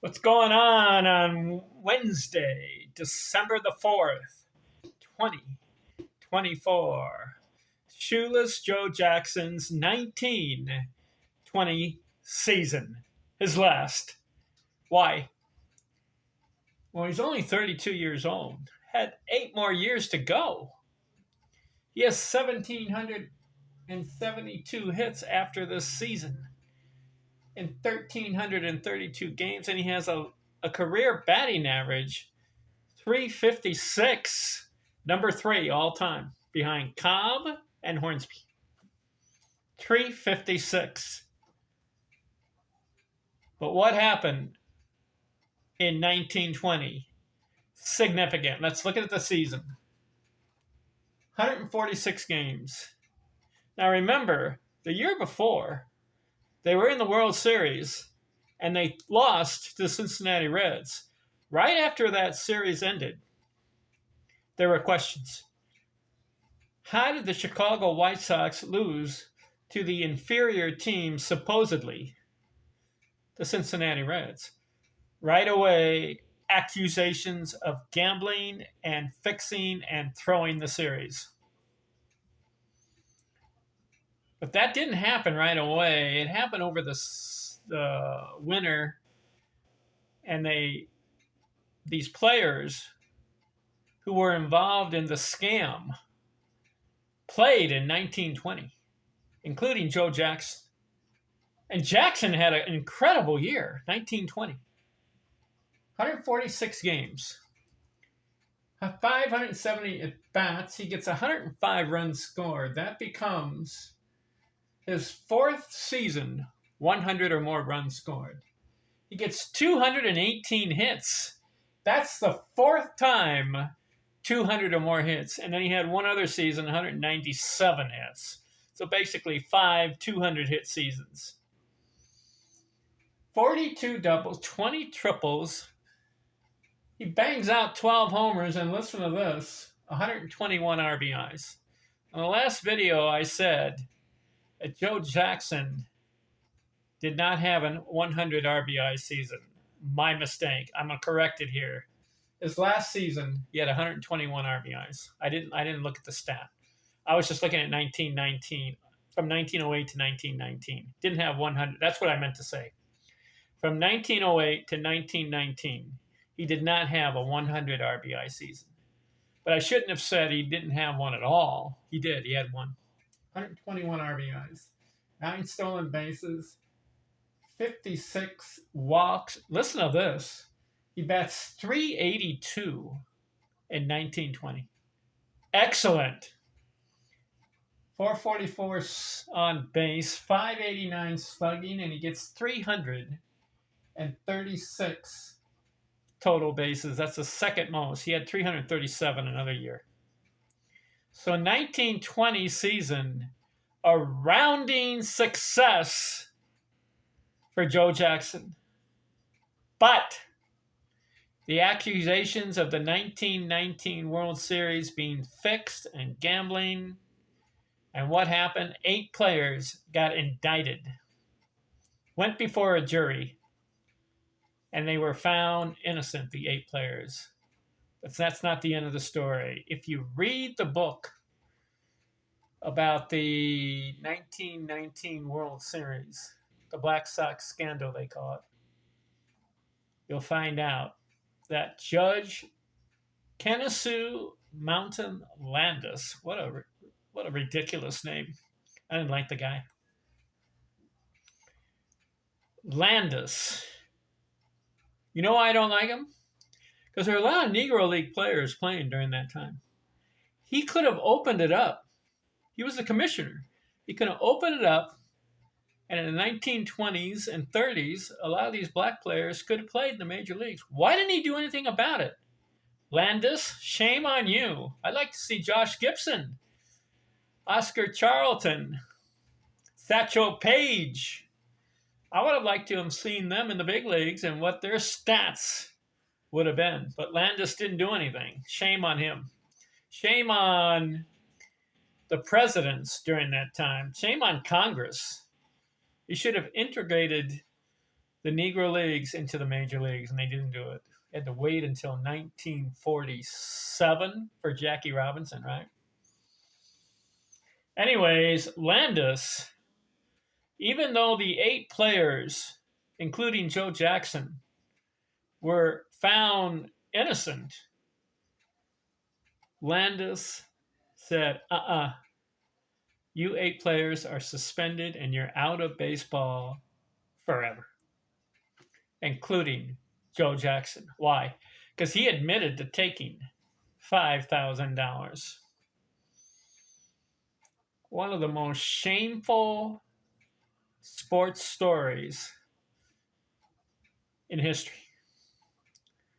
What's going on Wednesday, December the 4th, 2024? Shoeless Joe Jackson's 1920 season, his last. Why? Well, he's only 32 years old, had 8 more years to go. He has 1,772 hits after this season in 1,332 games, and he has a career batting average 356, number 3 all time, behind Cobb and Hornsby. 356. But what happened in 1920? Significant. Let's look at the season. 146 games. Now remember, the year before, they were in the World Series and they lost to the Cincinnati Reds. Right after that series ended, there were questions. How did the Chicago White Sox lose to the inferior team, supposedly, the Cincinnati Reds? Right away, accusations of gambling and fixing and throwing the series. But that didn't happen right away. It happened over the winter, and these players who were involved in the scam played in 1920, including Joe Jackson. And Jackson had an incredible year, 1920. 146 games, 570 at bats. He gets 105 runs scored. That becomes his 4th season, 100 or more runs scored. He gets 218 hits. That's the 4th time 200 or more hits. And then he had one other season, 197 hits. So basically 5 200-hit seasons. 42 doubles, 20 triples. He bangs out 12 homers, and listen to this, 121 RBIs. In the last video, I said that Joe Jackson did not have a 100 RBI season. My mistake. I'm going to correct it here. His last season, he had 121 RBIs. I didn't look at the stat. I was just looking at 1919, from 1908 to 1919. Didn't have 100. That's what I meant to say. From 1908 to 1919, he did not have a 100 RBI season. But I shouldn't have said he didn't have one at all. He did. He had one. 121 RBIs, 9 stolen bases, 56 walks. Listen to this. He bats .382 in 1920. Excellent. 444 on base, 589 slugging, and he gets 336 total bases. That's the second most. He had 337 another year. So 1920 season, a rounding success for Joe Jackson. But the accusations of the 1919 World Series being fixed and gambling, and what happened? 8 players got indicted, went before a jury, and they were found innocent, the 8 players. But that's not the end of the story. If you read the book about the 1919 World Series, the Black Sox scandal, they call it, you'll find out that Judge Kenesu Mountain Landis, what a ridiculous name. I didn't like the guy. Landis. You know why I don't like him? Because there are a lot of Negro League players playing during that time. He could have opened it up. He was the commissioner. He could have opened it up, and in the 1920s and 30s, a lot of these black players could have played in the major leagues. Why didn't he do anything about it? Landis, shame on you. I'd like to see Josh Gibson, Oscar Charlton, Satchel Paige. I would have liked to have seen them in the big leagues and what their stats would have been. But Landis didn't do anything. Shame on him. Shame on the presidents during that time. Shame on Congress. He should have integrated the Negro Leagues into the major leagues, and they didn't do it. They had to wait until 1947 for Jackie Robinson, right? Anyways, Landis, even though the 8 players, including Joe Jackson, were found innocent, Landis said, you 8 players are suspended and you're out of baseball forever, including Joe Jackson. Why? Because he admitted to taking $5,000. One of the most shameful sports stories in history.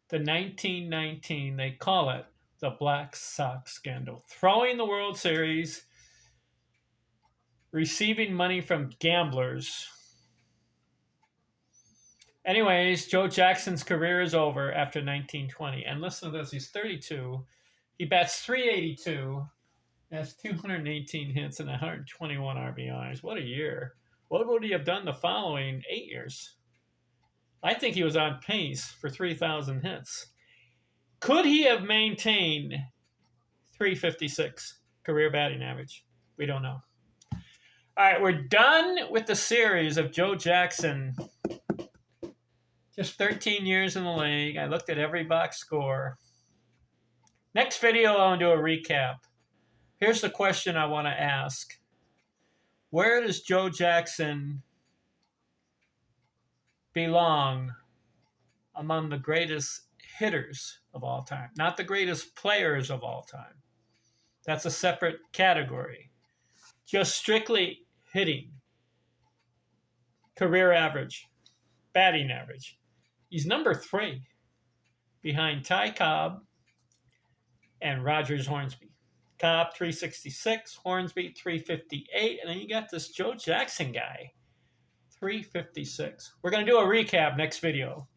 The 1919, they call it the Black Sox scandal. Throwing the World Series, receiving money from gamblers. Anyways, Joe Jackson's career is over after 1920. And listen to this, he's 32. He bats .382, has 218 hits and 121 RBIs. What a year. What would he have done the following 8 years? I think he was on pace for 3,000 hits. Could he have maintained .356 career batting average? We don't know. All right, we're done with the series of Joe Jackson. Just 13 years in the league. I looked at every box score. Next video, I want to do a recap. Here's the question I want to ask. Where does Joe Jackson belong among the greatest hitters of all time? Not the greatest players of all time. That's a separate category. Just strictly hitting. Career average. Batting average. He's number 3 behind Ty Cobb and Rogers Hornsby. Cobb 366, Hornsby 358, and then you got this Joe Jackson guy, 356. We're going to do a recap next video.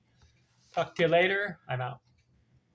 Talk to you later. I'm out.